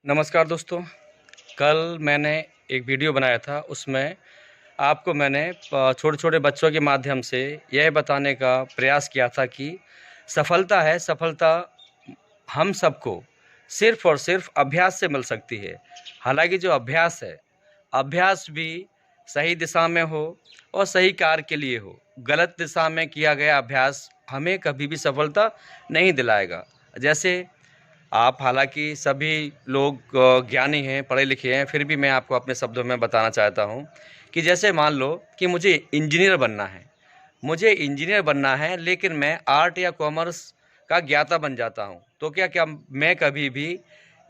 नमस्कार दोस्तों। कल मैंने एक वीडियो बनाया था, उसमें आपको मैंने छोटे-छोटे बच्चों के माध्यम से यह बताने का प्रयास किया था कि सफलता हम सबको सिर्फ़ और सिर्फ़ अभ्यास से मिल सकती है। हालाँकि जो अभ्यास है, अभ्यास भी सही दिशा में हो और सही कार्य के लिए हो। गलत दिशा में किया गया अभ्यास हमें कभी भी सफलता नहीं दिलाएगा। जैसे आप हालाँकि सभी लोग ज्ञानी हैं, पढ़े लिखे हैं, फिर भी मैं आपको अपने शब्दों में बताना चाहता हूँ कि जैसे मान लो कि मुझे इंजीनियर बनना है। मुझे इंजीनियर बनना है, लेकिन मैं आर्ट या कॉमर्स का ज्ञाता बन जाता हूँ। तो क्या मैं कभी भी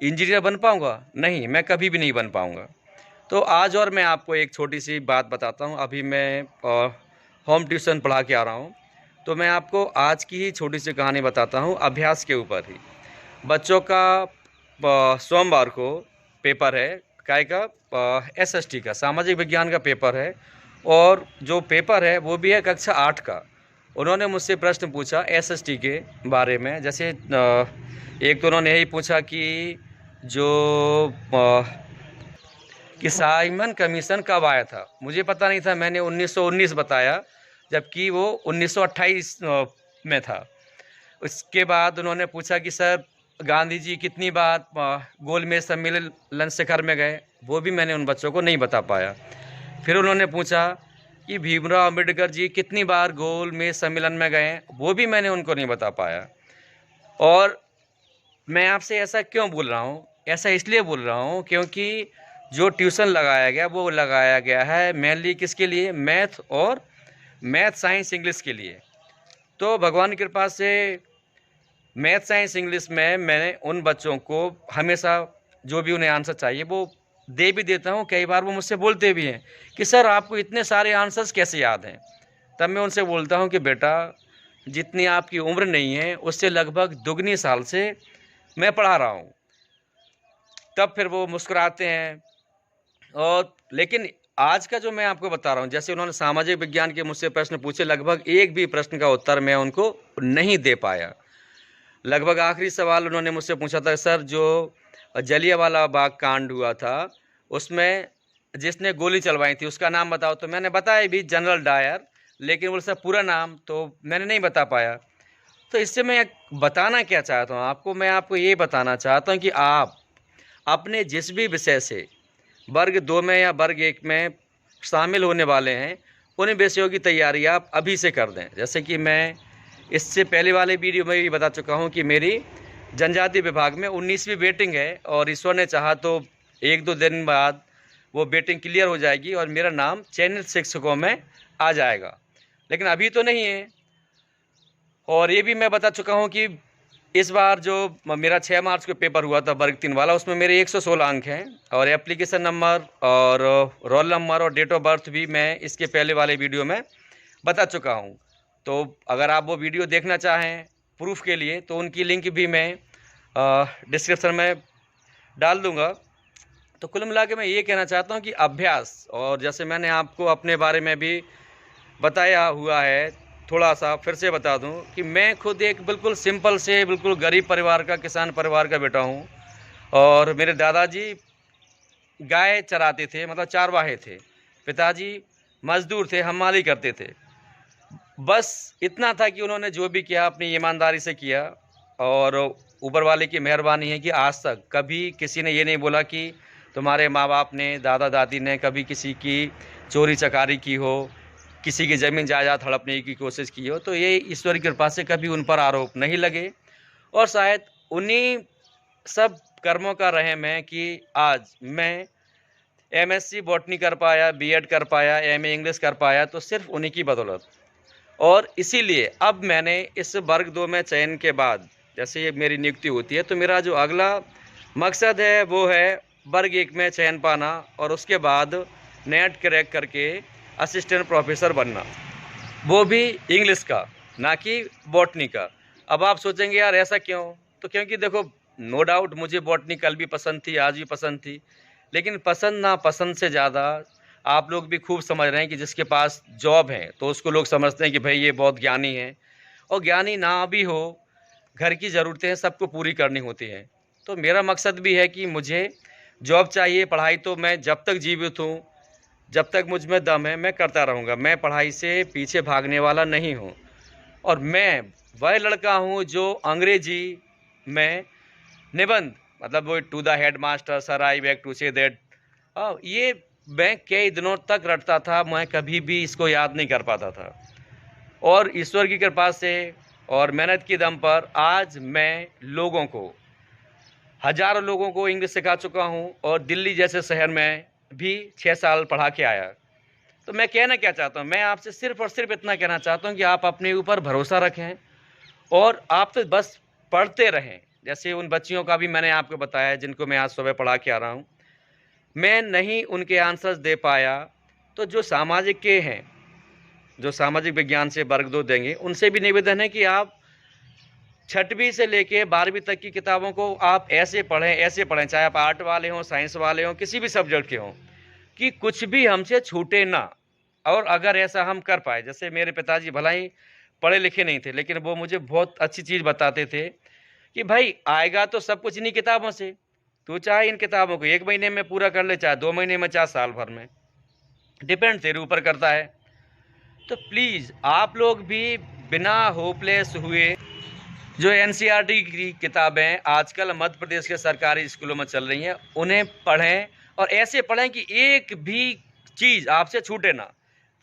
इंजीनियर बन पाऊँगा? नहीं, मैं कभी भी नहीं बन पाऊँगा। तो आज और मैं आपको एक छोटी-सी बात बताता हूँ। अभी मैं होम ट्यूशन पढ़ा के आ रहा हूँ। तो मैं आपको आज की ही छोटी-सी कहानी बताता हूँ अभ्यास के ऊपर ही। बच्चों का सोमवार को पेपर है, काय का एसएसटी का, सामाजिक विज्ञान का पेपर है, और जो पेपर है वो भी है कक्षा 8 का। उन्होंने मुझसे प्रश्न पूछा एसएसटी के बारे में। जैसे एक तो उन्होंने यही पूछा कि जो साइमन कमीशन कब आया था। मुझे पता नहीं था, मैंने 1919 बताया, जबकि वो 1928 में था। उसके बाद उन्होंने पूछा कि सर गांधी जी कितनी बार गोलमेज सम्मेलन शिखर में गए। वो भी मैंने उन बच्चों को नहीं बता पाया। फिर उन्होंने पूछा कि भीमराव अम्बेडकर जी कितनी बार गोलमेज सम्मेलन में गए। वो भी मैंने उनको नहीं बता पाया। और मैं आपसे ऐसा क्यों बोल रहा हूँ? ऐसा इसलिए बोल रहा हूँ क्योंकि जो ट्यूशन लगाया गया वो लगाया गया है मेनली किसके लिए? मैथ, साइंस, इंग्लिश के लिए। तो भगवान की कृपा से मैथ, साइंस, इंग्लिश में मैंने उन बच्चों को हमेशा जो भी उन्हें आंसर चाहिए वो दे भी देता हूँ। कई बार वो मुझसे बोलते भी हैं कि सर आपको इतने सारे आंसर्स कैसे याद हैं? तब मैं उनसे बोलता हूँ कि बेटा, जितनी आपकी उम्र नहीं है उससे लगभग दुगनी साल से मैं पढ़ा रहा हूँ। तब फिर वो मुस्कुराते हैं। और लेकिन आज का जो मैं आपको बता रहा हूँ, जैसे उन्होंने सामाजिक विज्ञान के मुझसे प्रश्न पूछे, लगभग एक भी प्रश्न का उत्तर मैं उनको नहीं दे पाया। लगभग आखिरी सवाल उन्होंने मुझसे पूछा था, सर जो जलियांवाला बाग कांड हुआ था उसमें जिसने गोली चलवाई थी उसका नाम बताओ। तो मैंने बताया भी जनरल डायर, लेकिन वो सब पूरा नाम तो मैंने नहीं बता पाया। तो इससे मैं बताना क्या चाहता हूँ आपको, मैं आपको ये बताना चाहता हूँ कि आप अपने जिस भी विषय से वर्ग 2 में या वर्ग 1 में शामिल होने वाले हैं, उन विषयों की तैयारी आप अभी से कर दें। जैसे कि मैं इससे पहले वाले वीडियो में भी बता चुका हूँ कि मेरी जनजाति विभाग में 19वीं वेटिंग है, और ईश्वर ने चाहा तो 1-2 दिन बाद वो वेटिंग क्लियर हो जाएगी और मेरा नाम चयनित शिक्षकों में आ जाएगा। लेकिन अभी तो नहीं है। और ये भी मैं बता चुका हूँ कि इस बार जो मेरा 6 मार्च को पेपर हुआ था वर्ग 3 वाला, उसमें मेरे 116 अंक हैं, और एप्लीकेशन नंबर और रोल नंबर और डेट ऑफ बर्थ भी मैं इसके पहले वाले वीडियो में बता चुका हूँ। तो अगर आप वो वीडियो देखना चाहें प्रूफ के लिए तो उनकी लिंक भी मैं डिस्क्रिप्शन में डाल दूँगा। तो कुल मिला के मैं ये कहना चाहता हूँ कि अभ्यास, और जैसे मैंने आपको अपने बारे में भी बताया हुआ है, थोड़ा-सा फिर से बता दूं कि मैं खुद एक बिल्कुल सिंपल से बिल्कुल गरीब परिवार का, किसान परिवार का बेटा हूं, और मेरे दादाजी गाय चराते थे, मतलब चारवाहे थे। पिताजी मज़दूर थे, हमाली करते थे। बस इतना था कि उन्होंने जो भी किया अपनी ईमानदारी से किया, और ऊपर वाले की मेहरबानी है कि आज तक कभी किसी ने ये नहीं बोला कि तुम्हारे माँ-बाप ने, दादा-दादी ने कभी किसी की चोरी-चकारी की हो, किसी की ज़मीन जायदाद हड़पने की कोशिश की हो। तो ये ईश्वर की कृपा से कभी उन पर आरोप नहीं लगे, और शायद उन्हीं सब कर्मों का रहम है कि आज मैं एमएससी बॉटनी कर पाया, बीएड कर पाया, एमए इंग्लिश कर पाया, तो सिर्फ़ उन्हीं की बदौलत। और इसीलिए अब मैंने इस वर्ग 2 में चयन के बाद जैसे ये मेरी नियुक्ति होती है, तो मेरा जो अगला मकसद है वो है वर्ग 1 में चयन पाना, और उसके बाद नेट क्रैक करके असिस्टेंट प्रोफेसर बनना, वो भी इंग्लिश का, ना कि बॉटनी का। अब आप सोचेंगे यार ऐसा क्यों? तो क्योंकि देखो, नो डाउट मुझे बॉटनी कल भी पसंद थी, आज भी पसंद थी, लेकिन पसंद नापसंद से ज़्यादा आप लोग भी खूब समझ रहे हैं कि जिसके पास जॉब है तो उसको लोग समझते हैं कि भाई ये बहुत ज्ञानी है। और ज्ञानी ना भी हो, घर की ज़रूरतें सबको पूरी करनी होती हैं। तो मेरा मकसद भी है कि मुझे जॉब चाहिए, पढ़ाई तो मैं जब तक जीवित हूँ, जब तक मुझ में दम है, मैं करता रहूँगा। मैं पढ़ाई से पीछे भागने वाला नहीं हूँ। और मैं वह लड़का हूँ जो अंग्रेजी में निबंध, मतलब वो to the headmaster sir I beg to say that, ये मैं कई दिनों तक रटता था, मैं कभी भी इसको याद नहीं कर पाता था। और ईश्वर की कृपा से और मेहनत की दम पर आज मैं लोगों को, हज़ारों लोगों को इंग्लिश सिखा चुका हूँ और दिल्ली जैसे शहर में भी 6 साल पढ़ा के आया। तो मैं कहना क्या चाहता हूँ, मैं आपसे सिर्फ़ और सिर्फ इतना कहना चाहता हूँ कि आप अपने ऊपर भरोसा रखें और आप तो बस पढ़ते रहें। जैसे उन बच्चियों का भी मैंने आपको बताया जिनको मैं आज सुबह पढ़ा के आ रहा हूँ। मैं नहीं उनके आंसर्स दे पाया, तो जो सामाजिक के हैं, जो सामाजिक विज्ञान से वर्ग 2 देंगे, उनसे भी निवेदन है कि आप 6वीं से लेके 12वीं तक की किताबों को आप ऐसे पढ़ें, चाहे आप आर्ट वाले हों, साइंस वाले हों, किसी भी सब्जेक्ट के हों, कि कुछ भी हमसे छूटे ना। और अगर ऐसा हम कर पाए, जैसे मेरे पिताजी भला ही पढ़े लिखे नहीं थे, लेकिन वो मुझे बहुत अच्छी चीज़ बताते थे कि भाई आएगा तो सब कुछ इन्हीं किताबों से, तू चाहे इन किताबों को 1 महीने में पूरा कर ले, चाहे 2 महीने में, चाहे साल भर में, डिपेंड तेरे ऊपर करता है। तो प्लीज़ आप लोग भी बिना होपलेस हुए, जो एनसीईआरटी की किताबें आजकल मध्य प्रदेश के सरकारी स्कूलों में चल रही हैं, उन्हें पढ़ें और ऐसे पढ़ें कि एक भी चीज़ आपसे छूटे ना।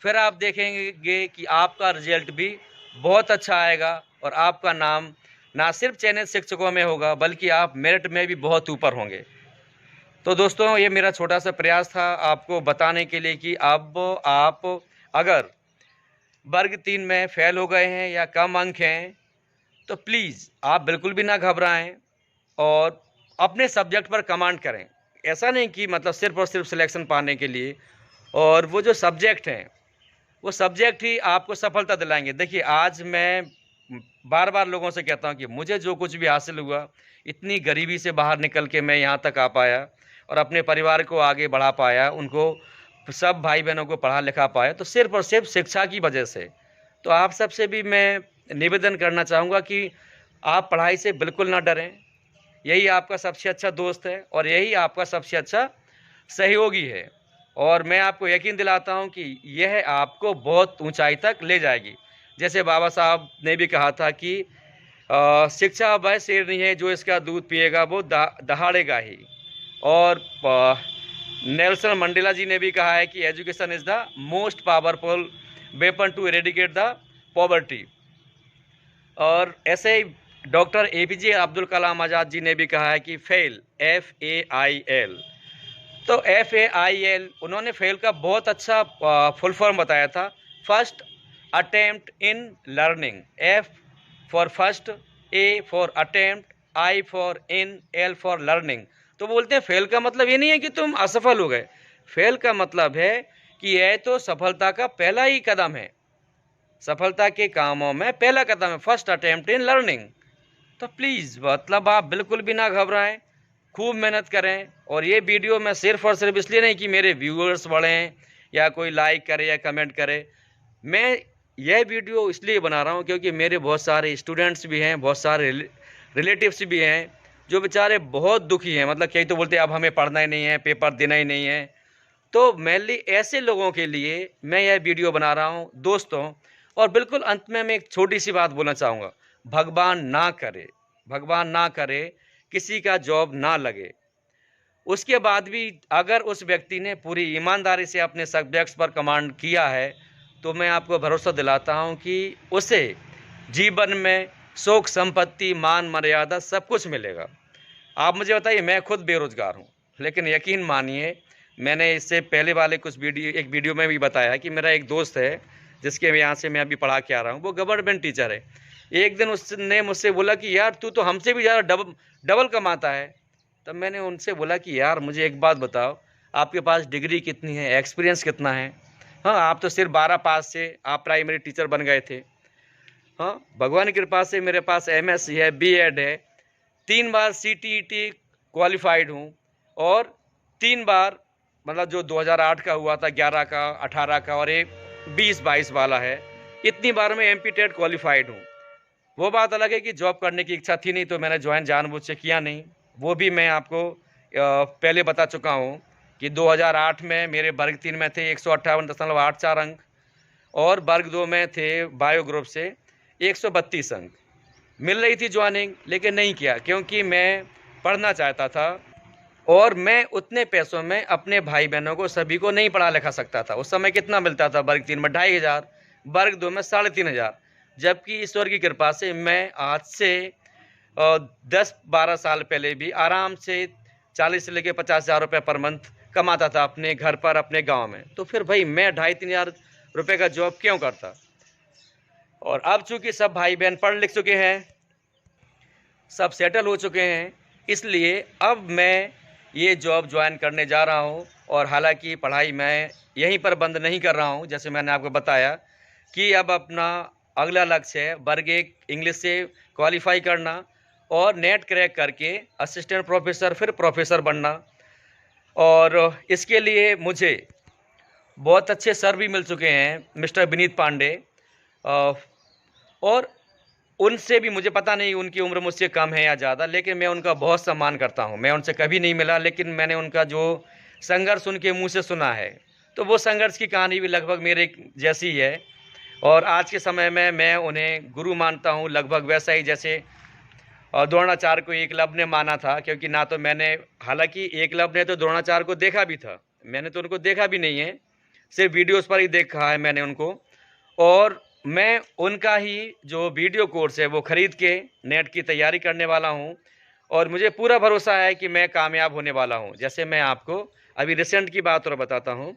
फिर आप देखेंगे कि आपका रिजल्ट भी बहुत अच्छा आएगा और आपका नाम ना सिर्फ चयनित शिक्षकों में होगा, बल्कि आप मेरिट में भी बहुत ऊपर होंगे। तो दोस्तों, ये मेरा छोटा सा प्रयास था आपको बताने के लिए कि अब आप अगर वर्ग 3 में फेल हो गए हैं या कम अंक हैं, तो प्लीज़ आप बिल्कुल भी ना घबराएं और अपने सब्जेक्ट पर कमांड करें। ऐसा नहीं कि मतलब सिर्फ और सिर्फ सिलेक्शन पाने के लिए, और वो जो सब्जेक्ट हैं, वो सब्जेक्ट ही आपको सफलता दिलाएंगे। देखिए, आज मैं बार बार लोगों से कहता हूँ कि मुझे जो कुछ भी हासिल हुआ, इतनी गरीबी से बाहर निकल के मैं यहाँ तक आ पाया और अपने परिवार को आगे बढ़ा पाया, उनको, सब भाई बहनों को पढ़ा लिखा पाया, तो सिर्फ और सिर्फ शिक्षा की वजह से। तो आप सबसे भी मैं निवेदन करना चाहूँगा कि आप पढ़ाई से बिल्कुल ना डरें। यही आपका सबसे अच्छा दोस्त है और यही आपका सबसे अच्छा सहयोगी है। और मैं आपको यकीन दिलाता हूँ कि यह आपको बहुत ऊंचाई तक ले जाएगी। जैसे बाबा साहब ने भी कहा था कि शिक्षा वह शेरनी है, जो इसका दूध पिएगा वो दहाड़ेगा ही। और नेल्सन मंडेला जी ने भी कहा है कि education is the most powerful weapon to eradicate the poverty. और ऐसे ही डॉक्टर एपीजे अब्दुल कलाम आज़ाद जी ने भी कहा है कि फेल, FAIL। तो FAIL, उन्होंने फेल का बहुत अच्छा फुल फॉर्म बताया था। First attempt in learning, F for first, A for attempt, I for in, L for learning. तो बोलते हैं फेल का मतलब ये नहीं है कि तुम असफल हो गए। फेल का मतलब है कि यह तो सफलता का पहला ही कदम है, सफलता के कामों में पहला कदम है, फर्स्ट अटेम्प्ट इन लर्निंग। तो प्लीज़ मतलब आप बिल्कुल भी ना घबराएं, खूब मेहनत करें। और ये वीडियो मैं सिर्फ और सिर्फ इसलिए नहीं कि मेरे व्यूअर्स बढ़ें या कोई लाइक करे या कमेंट करे, मैं यह वीडियो इसलिए बना रहा हूँ क्योंकि मेरे बहुत सारे स्टूडेंट्स भी हैं, बहुत सारे रिलेटिव्स भी हैं, जो बेचारे बहुत दुखी हैं। मतलब कई तो बोलते हैं अब हमें पढ़ना ही नहीं है, पेपर देना ही नहीं है। तो मेनली ऐसे लोगों के लिए मैं यह वीडियो बना रहा हूँ दोस्तों। और बिल्कुल अंत में मैं एक छोटी सी बात बोलना चाहूँगा, भगवान ना करे किसी का जॉब ना लगे। उसके बाद भी अगर उस व्यक्ति ने पूरी ईमानदारी से अपने सब्जेक्ट्स पर कमांड किया है, तो मैं आपको भरोसा दिलाता हूं कि उसे जीवन में सुख, संपत्ति, मान, मर्यादा सब कुछ मिलेगा। आप मुझे बताइए, मैं खुद बेरोजगार हूं, लेकिन यकीन मानिए, मैंने इससे पहले वाले कुछ एक वीडियो में भी बताया कि मेरा एक दोस्त है जिसके यहाँ से मैं अभी पढ़ा के आ रहा हूँ, वो गवर्नमेंट टीचर है। एक दिन उसने मुझसे बोला कि यार तू तो हमसे भी ज़्यादा डबल कमाता है। तब मैंने उनसे बोला कि यार मुझे एक बात बताओ, आपके पास डिग्री कितनी है, एक्सपीरियंस कितना है? हाँ, आप तो सिर्फ 12 पास से आप प्राइमरी टीचर बन गए थे। हाँ, भगवान की कृपा से मेरे पास MSc है, B.Ed है, 3 बार CTET क्वालिफाइड हूँ और 3 बार, मतलब जो 2008 का हुआ था, 11 का, 18 का और एक 20-22 वाला है, इतनी बार मैं MP क्वालिफाइड हूँ। वो बात अलग है कि जॉब करने की इच्छा थी नहीं, तो मैंने ज्वाइन जानबूझ से किया नहीं। वो भी मैं आपको पहले बता चुका हूँ कि 2008 में मेरे वर्ग 3 में थे 158.84 अंक और वर्ग 2 में थे बायो ग्रुप से 132 अंक। मिल रही थी ज्वाइनिंग, लेकिन नहीं किया क्योंकि मैं पढ़ना चाहता था और मैं उतने पैसों में अपने भाई बहनों को सभी को नहीं पढ़ा लिखा सकता था। उस समय कितना मिलता था वर्ग 3 में 2500, वर्ग 2 में 3500, जबकि ईश्वर की कृपा से मैं आज से 10-12 साल पहले भी आराम से 40 से लेकर 50,000 रुपये पर मंथ कमाता था अपने घर पर, अपने गांव में। तो फिर भाई मैं 2,500-3,000 रुपये का जॉब क्यों करता। और अब चूंकि सब भाई बहन पढ़ लिख चुके हैं, सब सेटल हो चुके हैं, इसलिए अब मैं ये जॉब ज्वाइन करने जा रहा हूँ। और हालांकि पढ़ाई मैं यहीं पर बंद नहीं कर रहा हूँ, जैसे मैंने आपको बताया कि अब अपना अगला लक्ष्य है वर्ग 1 इंग्लिश से क्वालिफाई करना और नेट क्रैक करके असिस्टेंट प्रोफेसर फिर प्रोफेसर बनना। और इसके लिए मुझे बहुत अच्छे सर भी मिल चुके हैं, मिस्टर विनीत पांडे, और उनसे भी मुझे पता नहीं उनकी उम्र मुझसे कम है या ज़्यादा, लेकिन मैं उनका बहुत सम्मान करता हूँ। मैं उनसे कभी नहीं मिला, लेकिन मैंने उनका जो संघर्ष उनके मुंह से सुना है, तो वो संघर्ष की कहानी भी लगभग मेरे जैसी ही है। और आज के समय में मैं उन्हें गुरु मानता हूँ, लगभग वैसा ही जैसे द्रोणाचार्य को एकलव्य ने माना था। क्योंकि ना तो मैंने, हालांकि एकलव्य ने तो द्रोणाचार्य को देखा भी था, मैंने तो उनको देखा भी नहीं है, सिर्फ वीडियोज़ पर ही देखा है मैंने उनको। और मैं उनका ही जो वीडियो कोर्स है वो ख़रीद के नेट की तैयारी करने वाला हूं और मुझे पूरा भरोसा है कि मैं कामयाब होने वाला हूं। जैसे मैं आपको अभी रिसेंट की बात और बताता हूं,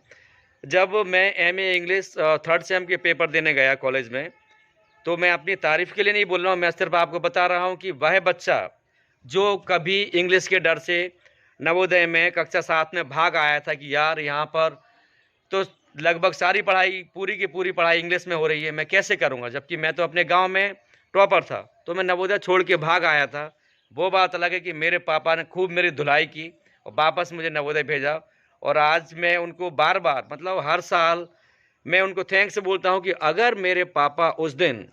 जब मैं एमए इंग्लिश 3rd सेम के पेपर देने गया कॉलेज में, तो मैं अपनी तारीफ़ के लिए नहीं बोल रहा हूं, मैं सिर्फ आपको बता रहा हूं कि वह बच्चा जो कभी इंग्लिश के डर से नवोदय में कक्षा 7 में भाग आया था कि यार यहाँ पर तो लगभग सारी पढ़ाई, पूरी की पूरी पढ़ाई इंग्लिश में हो रही है, मैं कैसे करूँगा, जबकि मैं तो अपने गांव में टॉपर था। तो मैं नवोदय छोड़ के भाग आया था। वो बात अलग है कि मेरे पापा ने खूब मेरी धुलाई की और वापस मुझे नवोदय भेजा। और आज मैं उनको बार बार, मतलब हर साल मैं उनको थैंक्स बोलता हूँ कि अगर मेरे पापा उस दिन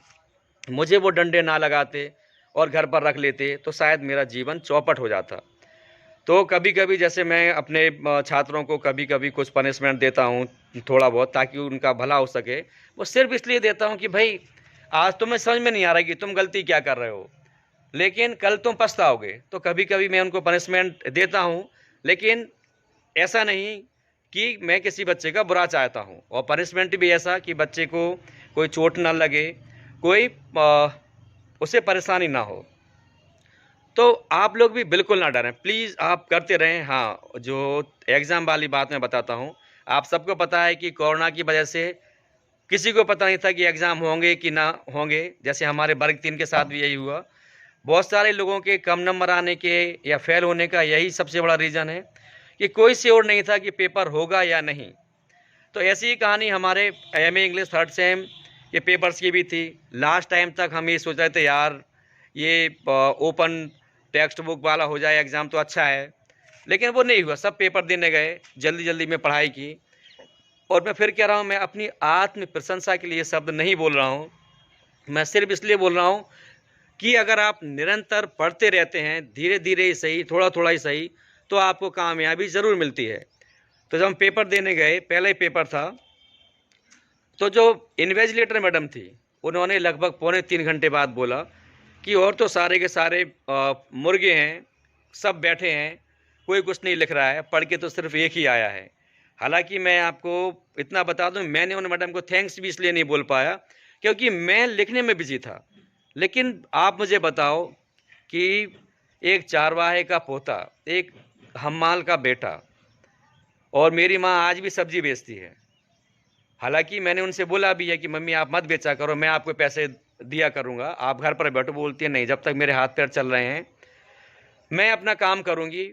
मुझे वो डंडे ना लगाते और घर पर रख लेते तो शायद मेरा जीवन चौपट हो जाता। तो कभी-कभी जैसे मैं अपने छात्रों को कभी-कभी कुछ पनिशमेंट देता हूँ, थोड़ा बहुत, ताकि उनका भला हो सके। वो सिर्फ़ इसलिए देता हूँ कि भई आज तुम्हें समझ में नहीं आ रहा कि तुम गलती क्या कर रहे हो, लेकिन कल तुम पछताओगे। तो कभी-कभी मैं उनको पनिशमेंट देता हूँ, लेकिन ऐसा नहीं कि मैं किसी बच्चे का बुरा चाहता हूँ, और पनिशमेंट भी ऐसा कि बच्चे को कोई चोट ना लगे, कोई उसे परेशानी ना हो। तो आप लोग भी बिल्कुल ना डरें, प्लीज़ आप करते रहें। हाँ, जो एग्ज़ाम वाली बात मैं बताता हूँ, आप सबको पता है कि कोरोना की वजह से किसी को पता नहीं था कि एग्ज़ाम होंगे कि ना होंगे। जैसे हमारे वर्ग 3 के साथ भी यही हुआ। बहुत सारे लोगों के कम नंबर आने के या फेल होने का यही सबसे बड़ा रीज़न है कि कोई श्योर नहीं था कि पेपर होगा या नहीं। तो ऐसी ही कहानी हमारे एमए इंग्लिश 3rd सेम के पेपर्स की भी थी। लास्ट टाइम तक हम ये सोच रहे थे यार ये ओपन टेक्स्ट बुक वाला हो जाए एग्ज़ाम तो अच्छा है, लेकिन वो नहीं हुआ। सब पेपर देने गए, जल्दी-जल्दी में पढ़ाई की। और मैं फिर कह रहा हूँ, मैं अपनी आत्म प्रशंसा के लिए ये शब्द नहीं बोल रहा हूँ, मैं सिर्फ इसलिए बोल रहा हूँ कि अगर आप निरंतर पढ़ते रहते हैं, धीरे-धीरे ही सही, थोड़ा-थोड़ा ही सही, तो आपको कामयाबी ज़रूर मिलती है। तो जब हम पेपर देने गए, पहला ही पेपर था, तो जो इन्विजिलेटर मैडम थी, उन्होंने लगभग पौने 3 घंटे बाद बोला कि और तो सारे के सारे मुर्गे हैं, सब बैठे हैं, कोई कुछ नहीं लिख रहा है, पढ़ के तो सिर्फ एक ही आया है। हालांकि मैं आपको इतना बता दूं, मैंने उन मैडम को थैंक्स भी इसलिए नहीं बोल पाया क्योंकि मैं लिखने में बिजी था। लेकिन आप मुझे बताओ कि एक चारवाहे का पोता, एक हम्माल का बेटा, और मेरी माँ आज भी सब्जी बेचती है। हालांकि मैंने उनसे बोला भी है कि मम्मी आप मत बेचा करो, मैं आपको पैसे दिया करूँगा, आप घर पर बैठो। बोलती है नहीं, जब तक मेरे हाथ पैर चल रहे हैं मैं अपना काम करूँगी,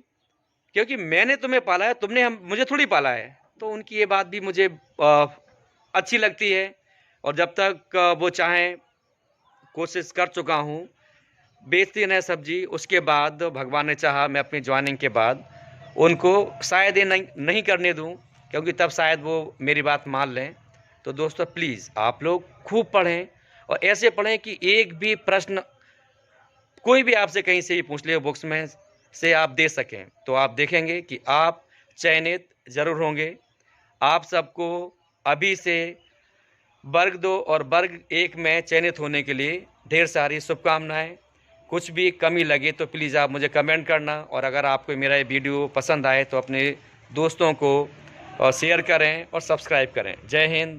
क्योंकि मैंने तुम्हें पाला है, तुमने मुझे थोड़ी पाला है। तो उनकी ये बात भी मुझे अच्छी लगती है। और जब तक वो चाहें, कोशिश कर चुका हूँ, बेचती रहें सब्जी। उसके बाद भगवान ने चाहा मैं अपनी ज्वाइनिंग के बाद उनको शायद ये नहीं करने दूँ, क्योंकि तब शायद वो मेरी बात मान लें। तो दोस्तों प्लीज़ आप लोग खूब पढ़ें, और ऐसे पढ़ें कि एक भी प्रश्न कोई भी आपसे कहीं से ही पूछ ले बुक्स में, से आप दे सकें, तो आप देखेंगे कि आप चयनित ज़रूर होंगे। आप सबको अभी से वर्ग 2 और वर्ग 1 में चयनित होने के लिए ढेर सारी शुभकामनाएँ। कुछ भी कमी लगे तो प्लीज़ आप मुझे कमेंट करना, और अगर आपको मेरा ये वीडियो पसंद आए तो अपने दोस्तों को शेयर करें और सब्सक्राइब करें। जय हिंद।